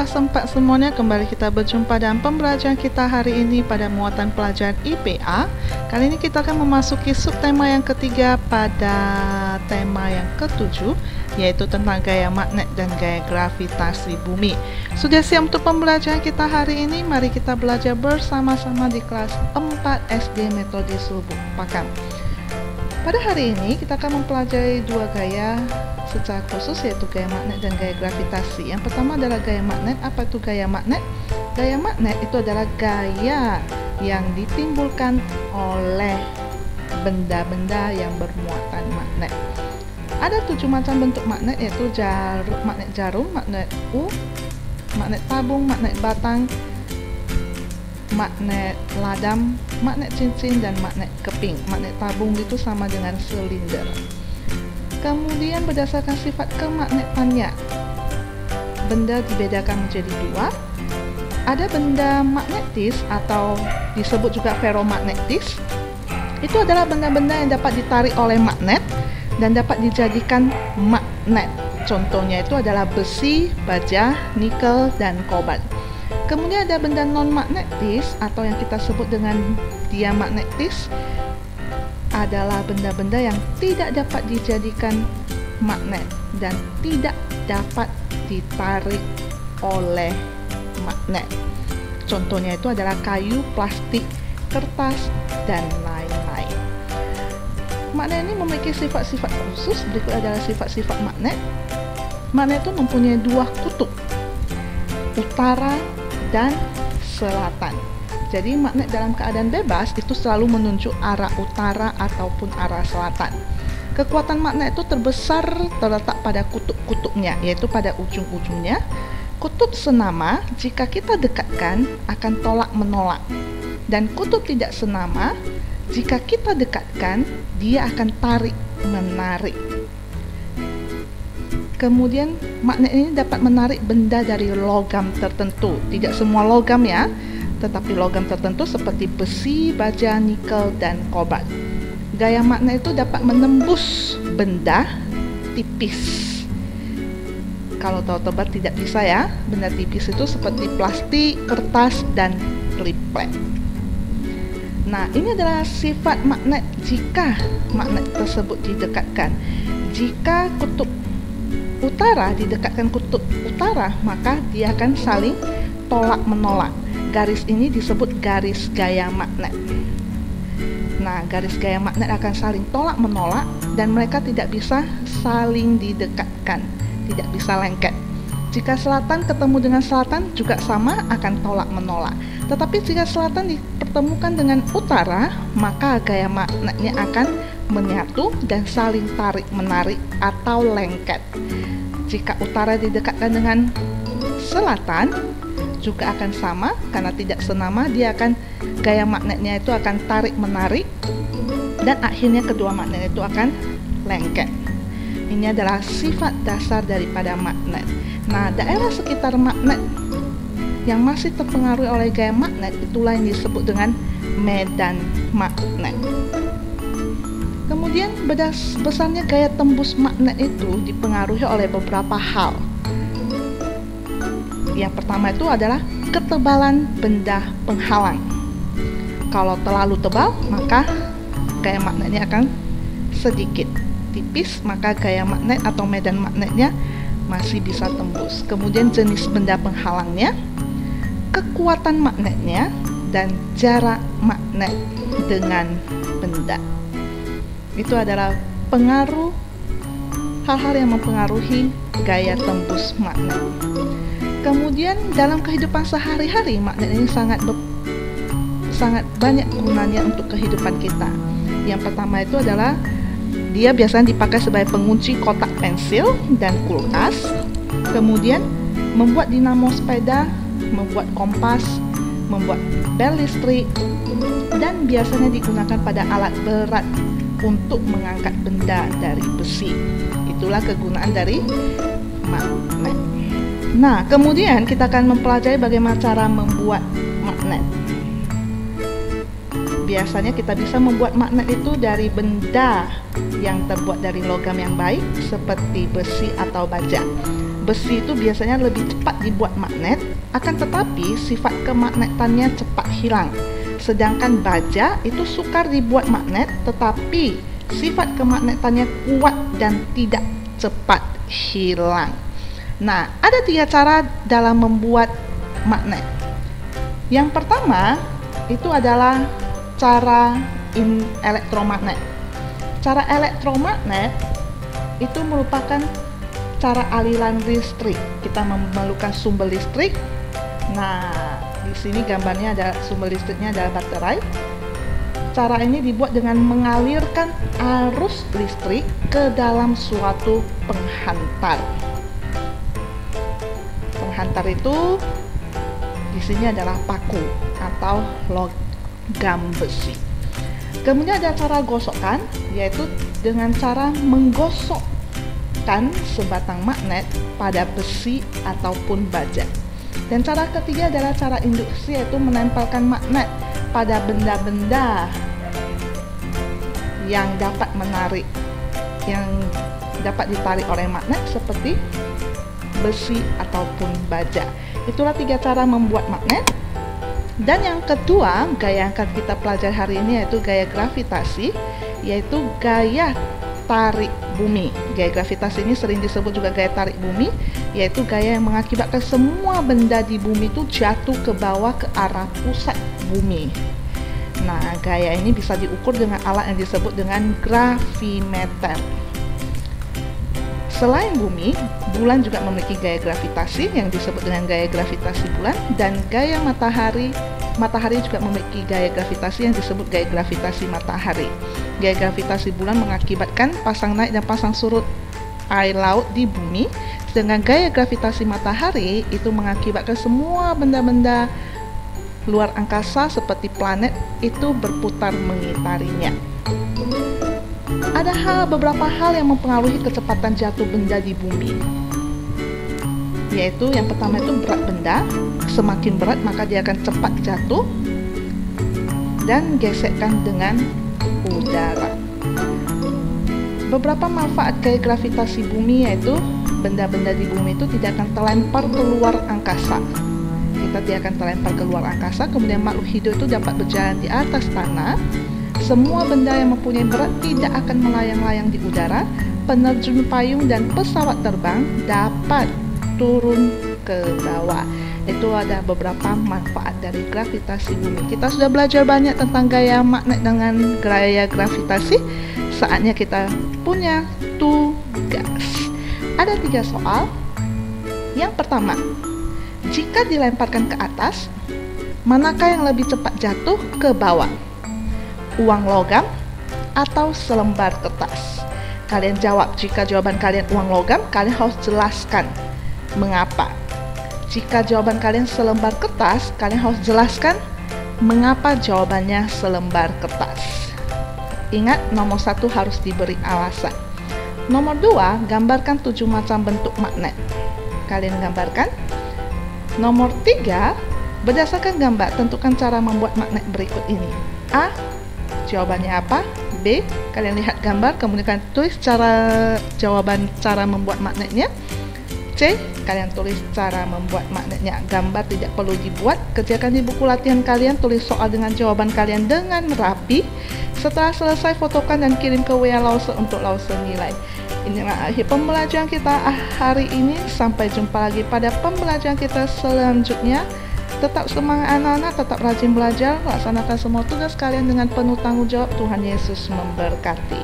kelas 4 semuanya, kembali kita berjumpa dalam pembelajaran kita hari ini pada muatan pelajaran IPA. Kali ini kita akan memasuki subtema yang ketiga pada tema yang ketujuh, yaitu tentang gaya magnet dan gaya gravitasi bumi. Sudah siap untuk pembelajaran kita hari ini? Mari kita belajar bersama-sama di kelas 4 SD Metode Sulbuk Pakam. Pada hari ini kita akan mempelajari dua gaya secara khusus, yaitu gaya magnet dan gaya gravitasi. Yang pertama adalah gaya magnet. Apa itu gaya magnet? Gaya magnet itu adalah gaya yang ditimbulkan oleh benda-benda yang bermuatan magnet. Ada 7 macam bentuk magnet, yaitu magnet jarum, magnet U, magnet tabung, magnet batang, magnet ladam, magnet cincin, dan magnet keping. Magnet tabung itu sama dengan silinder. Kemudian berdasarkan sifat kemagnetannya, benda dibedakan menjadi dua. Ada benda magnetis atau disebut juga ferromagnetis. Itu adalah benda-benda yang dapat ditarik oleh magnet dan dapat dijadikan magnet. Contohnya itu adalah besi, baja, nikel, dan kobalt. Kemudian ada benda non-magnetis atau yang kita sebut dengan diamagnetis, adalah benda-benda yang tidak dapat dijadikan magnet dan tidak dapat ditarik oleh magnet. Contohnya itu adalah kayu, plastik, kertas, dan lain-lain. Magnet ini memiliki sifat-sifat khusus. Berikut adalah sifat-sifat magnet. Magnet itu mempunyai dua kutub, utara dan selatan. Jadi magnet dalam keadaan bebas itu selalu menunjuk arah utara ataupun arah selatan. Kekuatan magnet itu terbesar terletak pada kutub-kutubnya, yaitu pada ujung-ujungnya. Kutub senama jika kita dekatkan akan tolak menolak, dan kutub tidak senama jika kita dekatkan dia akan tarik menarik. Kemudian magnet ini dapat menarik benda dari logam tertentu. Tidak semua logam ya, tetapi logam tertentu seperti besi, baja, nikel, dan kobalt. Gaya magnet itu dapat menembus benda tipis. Kalau tahu tebal tidak bisa ya. Benda tipis itu seperti plastik, kertas, dan triplet. Nah, ini adalah sifat magnet jika magnet tersebut didekatkan. Jika kutub utara didekatkan kutub utara, maka dia akan saling tolak menolak. Garis ini disebut garis gaya magnet. Nah, garis gaya magnet akan saling tolak menolak dan mereka tidak bisa saling didekatkan, tidak bisa lengket. Jika selatan ketemu dengan selatan juga sama, akan tolak menolak. Tetapi jika selatan dipertemukan dengan utara, maka gaya magnetnya akan menyatu dan saling tarik menarik atau lengket. Jika utara didekatkan dengan selatan juga akan sama, karena tidak senama, dia akan gaya magnetnya itu akan tarik menarik dan akhirnya kedua magnet itu akan lengket. Ini adalah sifat dasar daripada magnet. Nah, daerah sekitar magnet yang masih terpengaruh oleh gaya magnet itulah yang disebut dengan medan magnet. Kemudian besarnya gaya tembus magnet itu dipengaruhi oleh beberapa hal. Yang pertama itu adalah ketebalan benda penghalang. Kalau terlalu tebal, maka gaya magnetnya akan sedikit. Tipis, maka gaya magnet atau medan magnetnya masih bisa tembus. Kemudian jenis benda penghalangnya, kekuatan magnetnya, dan jarak magnet dengan benda. Itu adalah pengaruh hal-hal yang mempengaruhi gaya tembus magnet. Kemudian dalam kehidupan sehari-hari, magnet ini sangat banyak gunanya untuk kehidupan kita. Yang pertama itu adalah dia biasanya dipakai sebagai pengunci kotak pensil dan kulkas. Kemudian membuat dinamo sepeda, membuat kompas, membuat bel listrik, dan biasanya digunakan pada alat berat untuk mengangkat benda dari besi. Itulah kegunaan dari magnet. Nah, kemudian kita akan mempelajari bagaimana cara membuat magnet. Biasanya kita bisa membuat magnet itu dari benda yang terbuat dari logam yang baik seperti besi atau baja. Besi itu biasanya lebih cepat dibuat magnet, akan tetapi sifat kemagnetannya cepat hilang. Sedangkan baja itu sukar dibuat magnet, tetapi sifat kemagnetannya kuat dan tidak cepat hilang. Nah, ada 3 cara dalam membuat magnet. Yang pertama itu adalah cara elektromagnet. Cara elektromagnet itu merupakan cara aliran listrik. Kita memerlukan sumber listrik. Nah, di sini gambarnya ada sumber listriknya adalah baterai. Cara ini dibuat dengan mengalirkan arus listrik ke dalam suatu penghantar. Penghantar itu di sini adalah paku atau logam besi. Kemudian ada cara gosokkan, yaitu dengan cara menggosokkan sebatang magnet pada besi ataupun baja. Dan cara ketiga adalah cara induksi, yaitu menempelkan magnet pada benda-benda yang dapat menarik, yang dapat ditarik oleh magnet seperti besi ataupun baja. Itulah 3 cara membuat magnet. Dan yang kedua, gaya yang akan kita pelajari hari ini yaitu gaya gravitasi, yaitu gaya tarik bumi. Gaya gravitasi ini sering disebut juga gaya tarik bumi, yaitu gaya yang mengakibatkan semua benda di bumi itu jatuh ke bawah ke arah pusat bumi. Nah, gaya ini bisa diukur dengan alat yang disebut dengan gravimeter. Selain bumi, bulan juga memiliki gaya gravitasi yang disebut dengan gaya gravitasi bulan, dan gaya matahari juga memiliki gaya gravitasi yang disebut gaya gravitasi matahari. Gaya gravitasi bulan mengakibatkan pasang naik dan pasang surut air laut di bumi, sedangkan gaya gravitasi matahari itu mengakibatkan semua benda-benda luar angkasa seperti planet itu berputar mengitarinya. Ada beberapa hal yang mempengaruhi kecepatan jatuh benda di bumi, yaitu yang pertama itu berat benda. Semakin berat maka dia akan cepat jatuh dan gesekkan dengan udara. Beberapa manfaat gaya gravitasi bumi yaitu benda-benda di bumi itu tidak akan terlempar keluar angkasa. Kita tidak akan terlempar keluar angkasa. Kemudian makhluk hidup itu dapat berjalan di atas tanah. Semua benda yang mempunyai berat tidak akan melayang-layang di udara. Penerjun payung dan pesawat terbang dapat turun ke bawah. Itu ada beberapa manfaat dari gravitasi bumi. Kita sudah belajar banyak tentang gaya magnet dengan gaya gravitasi. Saatnya kita punya tugas. Ada 3 soal. Yang pertama, jika dilemparkan ke atas, manakah yang lebih cepat jatuh ke bawah? Uang logam atau selembar kertas? Kalian jawab. Jika jawaban kalian uang logam, kalian harus jelaskan mengapa. Jika jawaban kalian selembar kertas, kalian harus jelaskan mengapa jawabannya selembar kertas. Ingat, nomor 1 harus diberi alasan. Nomor 2, gambarkan 7 macam bentuk magnet. Kalian gambarkan. Nomor 3, berdasarkan gambar, tentukan cara membuat magnet berikut ini. A, jawabannya apa? B, kalian lihat gambar, kemudian kalian tulis jawaban cara membuat magnetnya. C, kalian tulis cara membuat magnetnya. Gambar tidak perlu dibuat, kerjakan di buku latihan kalian, tulis soal dengan jawaban kalian dengan rapi. Setelah selesai, fotokan dan kirim ke WA Lause untuk Lause nilai. Inilah akhir pembelajaran kita hari ini. Sampai jumpa lagi pada pembelajaran kita selanjutnya. Tetap semangat anak-anak, tetap rajin belajar, laksanakan semua tugas kalian dengan penuh tanggung jawab. Tuhan Yesus memberkati.